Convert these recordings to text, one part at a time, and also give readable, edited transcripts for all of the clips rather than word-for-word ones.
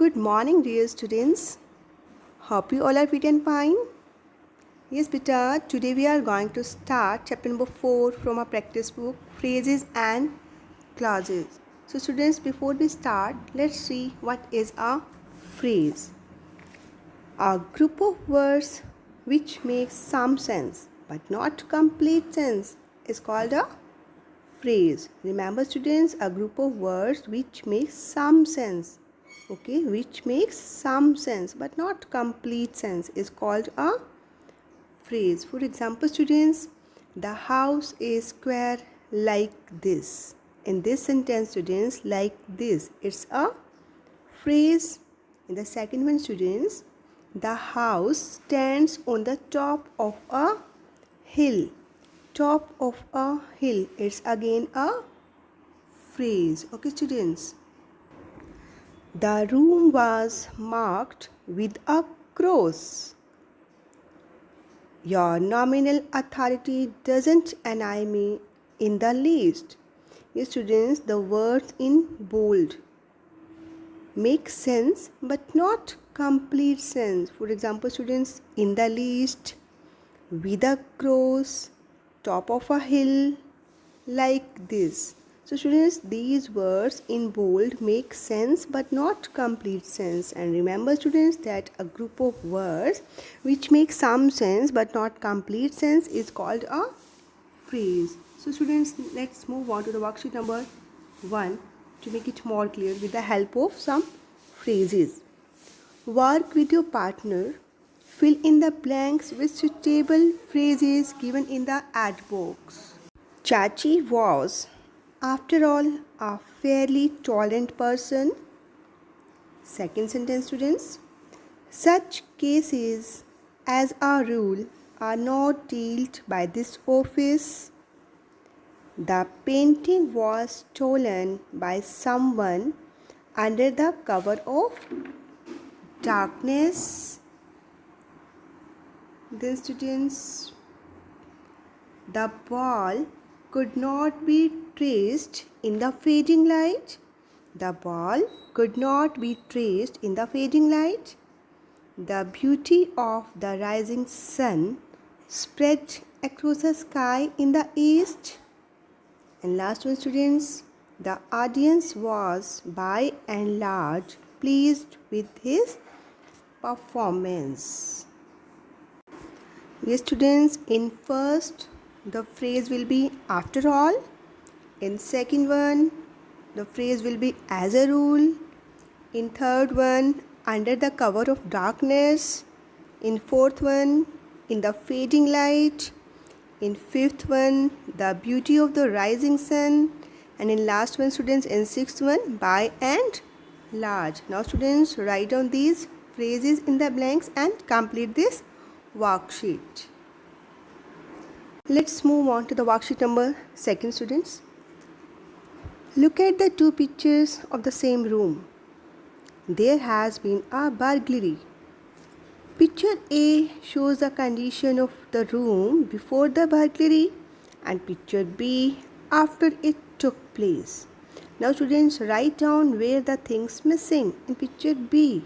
Good morning, dear students. Hope you all are fit and fine. Yes, beta, today we are going to start chapter number 4 from our practice book, Phrases and Clauses. So, students, before we start, let's see what is a phrase. A group of words which makes some sense but not complete sense is called a phrase. Remember, students, a group of words which makes some sense, okay, which makes some sense but not complete sense is called a phrase. For example, students, the house is square like this. In this sentence, students, like this, it's a phrase. In the second one, students, the house stands on the top of a hill. Top of a hill, it's again a phrase. Okay, students, the room was marked with a cross. Your nominal authority doesn't annoy me in the least. Yes, students, the words in bold make sense but not complete sense. For example, students, in the least, with a cross, top of a hill, like this. So, students, these words in bold make sense but not complete sense. And remember, students, that a group of words which make some sense but not complete sense is called a phrase. So, students, let's move on to the worksheet number 1 to make it more clear with the help of some phrases. Work with your partner. Fill in the blanks with suitable phrases given in the ad box. Chachi was, after all, a fairly tolerant person. Second sentence, students. Such cases, as a rule, are not dealt by this office. The painting was stolen by someone under the cover of darkness. Then, students, the ball could not be traced in the fading light. The ball could not be traced in the fading light. The beauty of the rising sun spread across the sky in the east. And last one, students, the audience was by and large pleased with his performance. Yes, students, in first, the phrase will be after all. In second one, the phrase will be as a rule. In third one, under the cover of darkness. In fourth one, in the fading light. In fifth one, the beauty of the rising sun. And in last one, students, in sixth one, by and large. Now, students, write down these phrases in the blanks and complete this worksheet. Let's move on to the worksheet number 2, students. Look at the two pictures of the same room. There has been a burglary. Picture A shows the condition of the room before the burglary and picture B after it took place. Now, students, write down where the things missing in picture B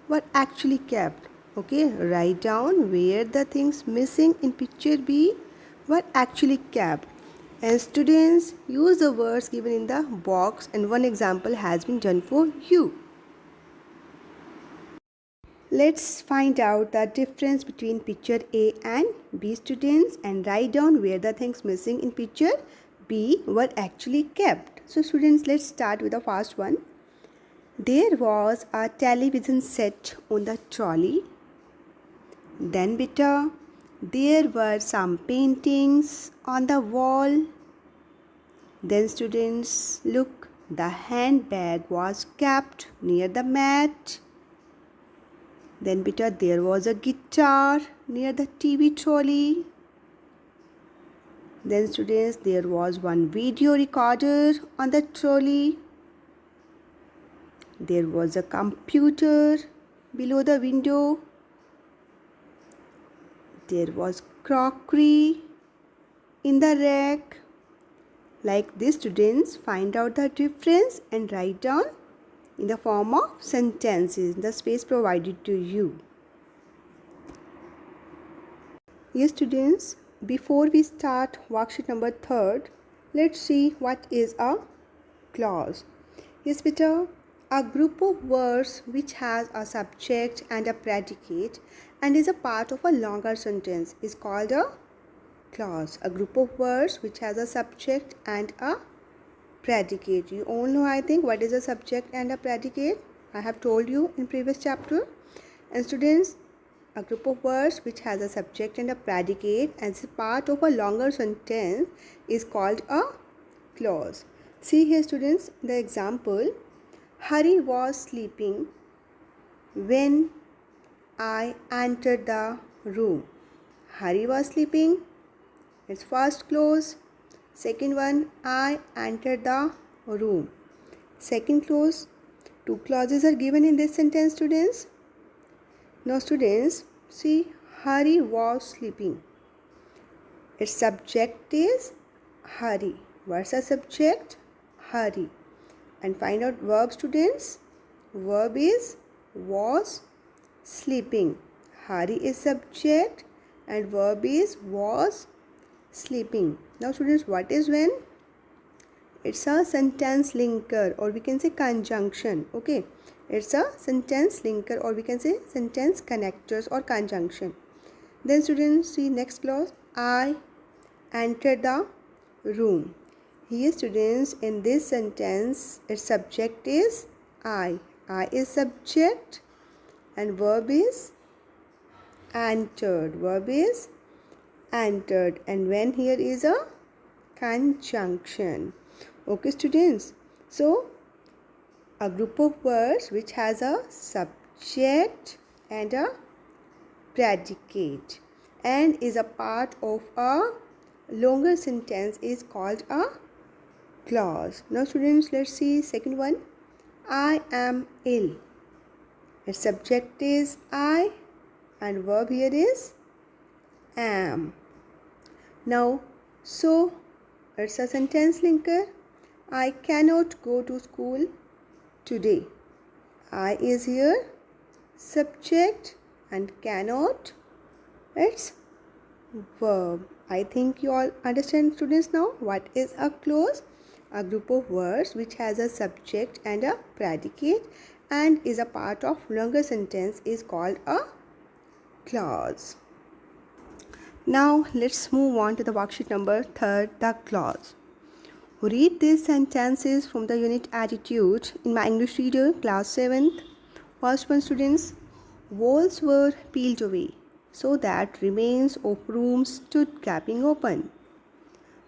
were actually kept. Okay, write down where the things missing in picture B were actually kept. And students, use the words given in the box, and one example has been done for you. Let's find out the difference between picture A and B, students, and write down where the things missing in picture B were actually kept. So, students, let's start with the first one. There was a television set on the trolley. Then, beta, there were some paintings on the wall. Then, students, look, the handbag was kept near the mat. Then, beta, there was a guitar near the TV trolley. Then, students, there was one video recorder on the trolley. There was a computer below the window. There was crockery in the rack. Like this, students, find out the difference and write down in the form of sentences in the space provided to you. Yes, students, before we start worksheet number 3, let's see what is a clause. Yes, beta, a group of words which has a subject and a predicate and is a part of a longer sentence is called a clause. A group of words which has a subject and a predicate. You all know, I think, what is a subject and a predicate. I have told you in previous chapter. And students, a group of words which has a subject and a predicate and is part of a longer sentence is called a clause. See here, students, the example. Hari was sleeping when I entered the room. Hari was sleeping. It's first clause. Second one, I entered the room. Second clause. Two clauses are given in this sentence, students. Now, students, see, Hari was sleeping. Its subject is Hari. What's the subject? Hari. And find out verb, students. Verb is was sleeping. Hari is subject and verb is was sleeping. Now, students, what is when? It's a sentence linker, or we can say conjunction. Okay, it's a sentence linker, or we can say sentence connectors or conjunction. Then, students, see next clause. I entered the room. Here, students, in this sentence, its subject is I. I is subject and verb is entered. Verb is entered, and when here is a conjunction. Okay, students. So, a group of words which has a subject and a predicate and is a part of a longer sentence is called a clause. Now, students, let's see second one. I am ill. Its subject is I and verb here is am. Now, so it's a sentence linker. I cannot go to school today. I is here subject and cannot it's verb. I think you all understand, students, now what is a clause. A group of words which has a subject and a predicate and is a part of longer sentence is called a clause. Now let's move on to the worksheet number 3, the clause. Read these sentences from the unit Attitude in my English reader, class 7th. First one, students. Walls were peeled away so that remains of rooms stood gaping open.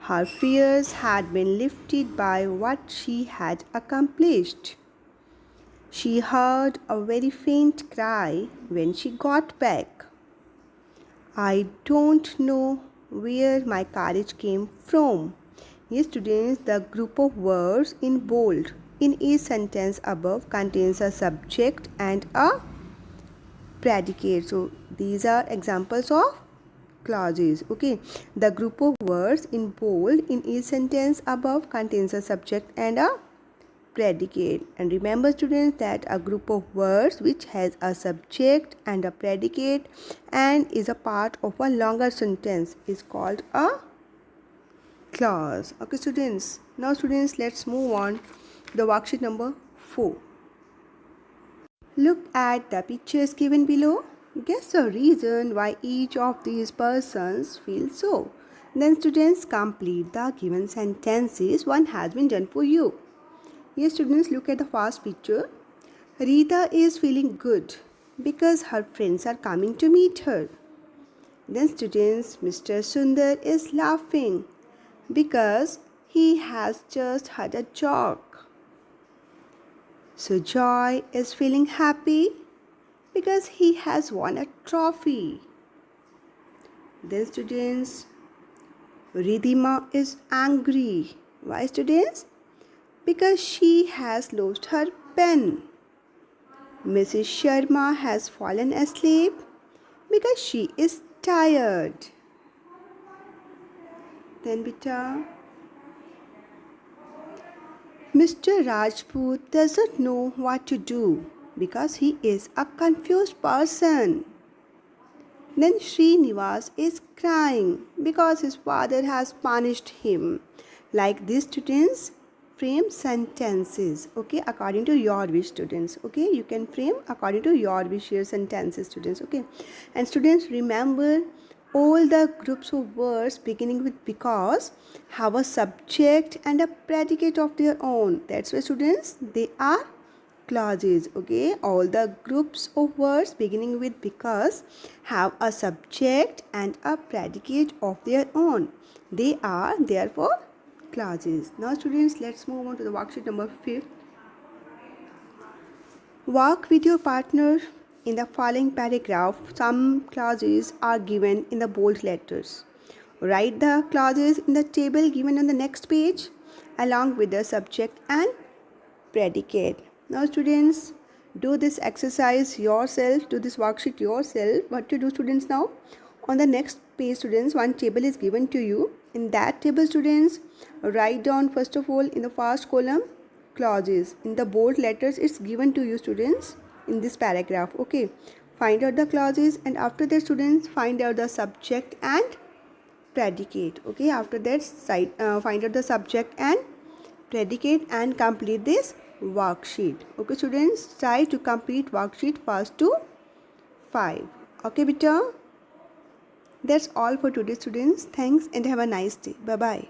Her fears had been lifted by what she had accomplished. She heard a very faint cry when she got back. I don't know where my courage came from. Yes, students, the group of words in bold in each sentence above contains a subject and a predicate. So, these are examples of clauses. Okay, the group of words in bold in each sentence above contains a subject and a predicate. And remember, students, that a group of words which has a subject and a predicate and is a part of a longer sentence is called a clause. Okay, students. Now, students, let's move on to the worksheet number 4. Look at the pictures given below. Guess the reason why each of these persons feels so. Then, students, complete the given sentences. One has been done for you. Yes, students, look at the first picture. Rita is feeling good because her friends are coming to meet her. Then, students, Mr. Sundar is laughing because he has just had a joke. So, Joy is feeling happy because he has won a trophy. Then, students, Ridhima is angry. Why, students? Because she has lost her pen. Mrs. Sharma has fallen asleep because she is tired. Then, beta, Mr. Rajput doesn't know what to do because he is a confused person. Then Srinivas is crying because his father has punished him. Like these students, frame sentences, okay, according to your wish, students. Okay, you can frame according to your wish your sentences, students. Okay, and students, remember all the groups of words beginning with because have a subject and a predicate of their own. That's why, students, they are clauses. Okay, all the groups of words beginning with because have a subject and a predicate of their own. They are therefore clauses. Now, students, let's move on to the worksheet number 5. Work with your partner. In the following paragraph, some clauses are given in the bold letters. Write the clauses in the table given on the next page along with the subject and predicate. Now, students, do this exercise yourself, do this worksheet yourself. What to do, students? Now, on the next page, students, one table is given to you. In that table, students, write down first of all in the first column clauses. In the bold letters, it's given to you, students, in this paragraph. Okay, find out the clauses, and after that, students, find out the subject and predicate. Okay, after that, find out the subject and predicate and complete this worksheet. Okay, students, try to complete worksheet 1 to 5. Okay, beta. That's all for today, students. Thanks and have a nice day. Bye bye.